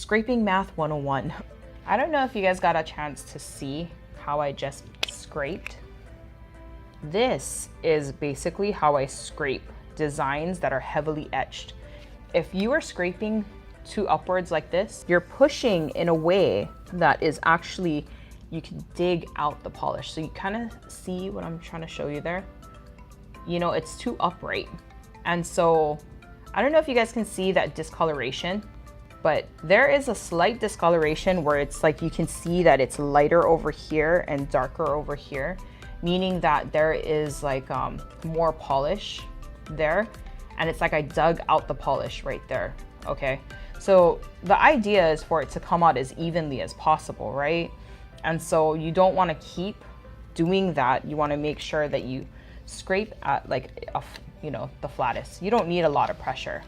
Scraping Math 101. I don't know if you guys got a chance to see how I just scraped. This is basically how I scrape designs that are heavily etched. If you are scraping to upwards like this, you're pushing in a way that is actually, you can dig out the polish. So you kind of see what I'm trying to show you there. You know, it's too upright. And so I don't know if you guys can see that discoloration, but there is a slight discoloration where it's like you can see that it's lighter over here and darker over here, meaning that there is like more polish there. And it's like I dug out the polish right there, okay? So the idea is for it to come out as evenly as possible, right? And so you don't want to keep doing that. You want to make sure that you scrape at like, you know, the flattest. You don't need a lot of pressure.